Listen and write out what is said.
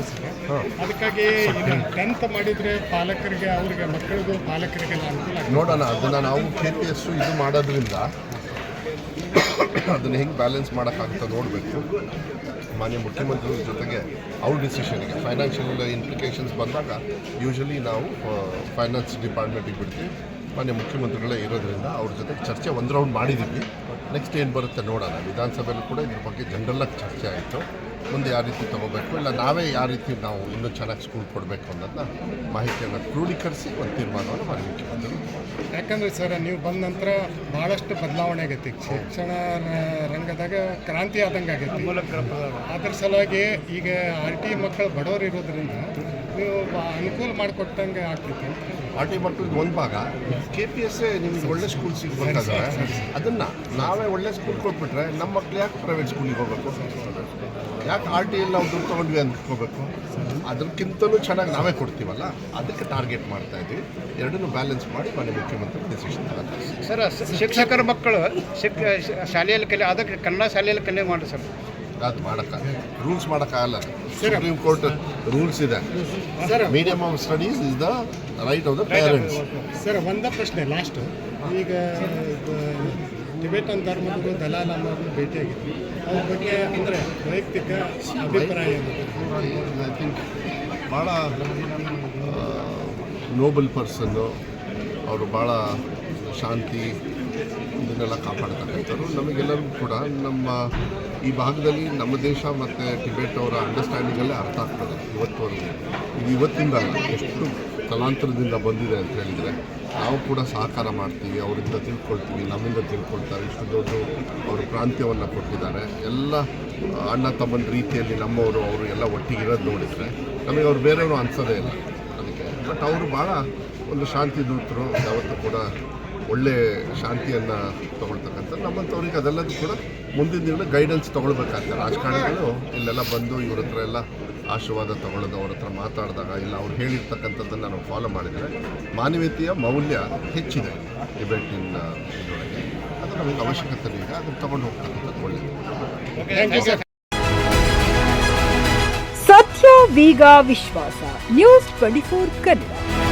ಇತ್ತು ಸರ್. ಅದಕ್ಕಾಗಿ 10th ಮಾಡಿದರೆ ಪಾಲಕರಿಗೆ ಅವ್ರಿಗೆ ಮಕ್ಕಳಿಗೂ ಪಾಲಕರಿಗೆಲ್ಲ ಅನುಕೂಲ ಆಗುತ್ತೆ. ನೋಡೋಣ, ಅದನ್ನು ನಾವು KPS ಇದು ಮಾಡೋದ್ರಿಂದ ಅದನ್ನು ಹೆಂಗೆ ಬ್ಯಾಲೆನ್ಸ್ ಮಾಡೋಕ್ಕಾಗುತ್ತಾ ನೋಡಬೇಕು. ಮಾನ್ಯ ಮುಖ್ಯಮಂತ್ರಿಗಳ ಜೊತೆಗೆ ಅವ್ರ ಡಿಸಿಷನ್ಗೆ ಫೈನಾನ್ಷಿಯಲ್ ಇಂಪ್ಲಿಕೇಶನ್ಸ್ ಬಂದಾಗ ಯೂಶಲಿ ನಾವು ಫೈನಾನ್ಸ್ ಡಿಪಾರ್ಟ್ಮೆಂಟಿಗೆ ಬಿಡ್ತೀವಿ. ಮಾನ್ಯ ಮುಖ್ಯಮಂತ್ರಿಗಳೇ ಇರೋದ್ರಿಂದ ಅವ್ರ ಜೊತೆ ಚರ್ಚೆ ಒಂದು ರೌಂಡ್ ಮಾಡಿದ್ದೀವಿ. ನೆಕ್ಸ್ಟ್ ಏನು ಬರುತ್ತೆ ನೋಡೋಣ. ವಿಧಾನಸಭೆಯಲ್ಲೂ ಕೂಡ ಇದ್ರ ಬಗ್ಗೆ ಜನರಲ್ಲಾಗಿ ಚರ್ಚೆ ಆಯಿತು. ಮುಂದೆ ಯಾವ ರೀತಿ ತೊಗೋಬೇಕು, ಇಲ್ಲ ನಾವೇ ಯಾವ ರೀತಿ ನಾವು ಇನ್ನೂ ಚೆನ್ನಾಗಿ ಸ್ಕೂಲ್ ಕೊಡಬೇಕು ಅನ್ನೋದನ್ನ ಮಾಹಿತಿಯನ್ನು ಕ್ರೋಢೀಕರಿಸಿ ಒಂದು ತೀರ್ಮಾನವನ್ನು ಮಾಡಿ ಮುಖ್ಯಮಂತ್ರಿಗಳು. ಯಾಕಂದರೆ ಸರ್ ನೀವು ಬಂದ ನಂತರ ಭಾಳಷ್ಟು ಬದಲಾವಣೆ ಆಗೈತಿ. ಶಿಕ್ಷಣ ರಂಗದಾಗ ಕ್ರಾಂತಿ ಆದಂಗೆ ಆಗೈತಿ. ಅದ್ರ ಸಲುವಾಗಿ ಈಗ RT ಮಕ್ಕಳು ಬಡವರು ಇರೋದ್ರಿಂದ ನೀವು ಅನುಕೂಲ ಮಾಡಿಕೊಟ್ಟಂಗೆ ಆಗ್ತೈತಿ. RT ಮಕ್ಕಳಿಗೆ ಒಂದು ಭಾಗ, KPS ನಿಮಗೆ ಒಳ್ಳೆ ಸ್ಕೂಲ್ ಸಿಗಬೇಕಾದ್ರೆ ಅದನ್ನು ನಾವೇ ಒಳ್ಳೆ ಸ್ಕೂಲ್ ಕೊಟ್ಬಿಟ್ರೆ ನಮ್ಮ ಮಕ್ಳು ಯಾಕೆ ಪ್ರೈವೇಟ್ ಸ್ಕೂಲಿಗೆ ಹೋಗಬೇಕು, ಯಾಕೆ RT ಅಲ್ಲಿ ನಾವು ದುಡ್ಡು ತೊಗೊಂಡ್ವಿ ಅಂದ್ಕೋಬೇಕು. ಅದಕ್ಕಿಂತಲೂ ಚೆನ್ನಾಗಿ ನಾವೇ ಕೊಡ್ತೀವಲ್ಲ, ಅದಕ್ಕೆ ಟಾರ್ಗೆಟ್ ಮಾಡ್ತಾ ಇದ್ದೀವಿ. ಎರಡನ್ನೂ ಬ್ಯಾಲೆನ್ಸ್ ಮಾಡಿ ಮನೆ ಮುಖ್ಯಮಂತ್ರಿ ಡಿಸಿಷನ್ ತಗೊಂಡು. ಸರ್, ಶಿಕ್ಷಕರ ಮಕ್ಕಳು ಶಾಲೆಯಲ್ಲಿ ಕಲಿ ಅದಕ್ಕೆ ಕನ್ನಡ ಶಾಲೆಯಲ್ಲಿ ಕಲಿ ಮಾಡಿ ಸರ್. ಅದು ಮಾಡೋಕ್ಕಾಗಲ್ಲ, ರೂಲ್ಸ್ ಮಾಡೋಕ್ಕಾಗಲ್ಲ. ಸುಪ್ರೀಂ ಕೋರ್ಟ್ ರೂಲ್ಸ್ ಇದೆ. Medium of studies is the right of the parents. Sir, ಒಂದೇ ಪ್ರಶ್ನೆ ಲಾಸ್ಟ್. ಈಗ ಟಿಬೆಟನ್ ಧರ್ಮಗುರು ದಲಾಲ್ ಲಾಮಾ ಅವ್ರನ್ನ ಭೇಟಿಯಾಗಿದ್ವಿ. ಅವ್ರ ಬಗ್ಗೆ ಅಂದರೆ ವೈಯಕ್ತಿಕ ಅಭಿಪ್ರಾಯ ಐ ಥಿಂಕ್ ಭಾಳ ನೋಬಲ್ ಪರ್ಸನ್ನು ಅವರು. ಭಾಳ ಶಾಂತಿ ಇದನ್ನೆಲ್ಲ ಕಾಪಾಡ್ತಕ್ಕಂಥವ್ರು. ನಮಗೆಲ್ಲರಿಗೂ ಕೂಡ ನಮ್ಮ ಈ ಭಾಗದಲ್ಲಿ ನಮ್ಮ ದೇಶ ಮತ್ತು ಟಿಬೆಟ್ ಅವರ ಅಂಡರ್ಸ್ಟ್ಯಾಂಡಿಂಗಲ್ಲೇ ಅರ್ಥ ಆಗ್ತದೆ ಇವತ್ತುವರೆಗೂ. ಇದು ಇವತ್ತಿಂದಲ್ಲ, ಎಷ್ಟು ತಲಾಂತರದಿಂದ ಬಂದಿದೆ ಅಂತ ಹೇಳಿದರೆ ನಾವು ಕೂಡ ಸಹಕಾರ ಮಾಡ್ತೀವಿ, ಅವರಿಂದ ತಿಳ್ಕೊಳ್ತೀವಿ, ನಮ್ಮಿಂದ ತಿಳ್ಕೊಳ್ತಾರೆ. ಇಷ್ಟು ದೊಡ್ಡ ಅವರು ಪ್ರಾಂತ್ಯವನ್ನು ಕೊಟ್ಟಿದ್ದಾರೆ. ಎಲ್ಲ ಅಣ್ಣ ತಮ್ಮನ ರೀತಿಯಲ್ಲಿ ನಮ್ಮವರು ಅವರು ಎಲ್ಲ ಒಟ್ಟಿಗಿರೋದು ನೋಡಿದರೆ ನಮಗೆ ಅವ್ರು ಬೇರೆಯವರು ಅನಿಸೋದೇ ಇಲ್ಲ ಅದಕ್ಕೆ. ಬಟ್ ಅವರು ಭಾಳ ಒಂದು ಶಾಂತಿ ದೂತರು, ಯಾವತ್ತೂ ಕೂಡ ಒಳ್ಳೆ ಶಾಂತಿಯನ್ನು ತೊಗೊಳ್ತಕ್ಕಂಥ ನಮ್ಮಂಥವ್ರಿಗೆ ಅದೆಲ್ಲದೂ ಕೂಡ ಮುಂದಿನ ದಿನ ಗೈಡೆನ್ಸ್ ತೊಗೊಳ್ಬೇಕಾಗ್ತದೆ. ರಾಜಕಾರಣಿಗಳು ಇಲ್ಲೆಲ್ಲ ಬಂದು ಇವ್ರ ಹತ್ರ ಎಲ್ಲ ಆಶೀರ್ವಾದ ತೊಗೊಳ್ಳೋದು, ಅವ್ರ ಹತ್ರ ಮಾತಾಡಿದಾಗ ಇಲ್ಲ ಅವ್ರು ಹೇಳಿರ್ತಕ್ಕಂಥದ್ದನ್ನು ನಾವು ಫಾಲೋ ಮಾಡಿದರೆ ಮಾನವೀಯತೆಯ ಮೌಲ್ಯ ಹೆಚ್ಚಿದೆ ಟಿಬೆಟಿನ್ ಇದರೊಳಗೆ. ಅದು ನಮಗೆ ಅವಶ್ಯಕತೆ ಈಗ ಅದನ್ನು ತೊಗೊಂಡು ಹೋಗ್ತಕ್ಕಂಥದ್ದು ಒಳ್ಳೆಯದು. ಸತ್ಯ, ವೇಗ, ವಿಶ್ವಾಸ. ನ್ಯೂಸ್ 24 ಕನ್ನಡ.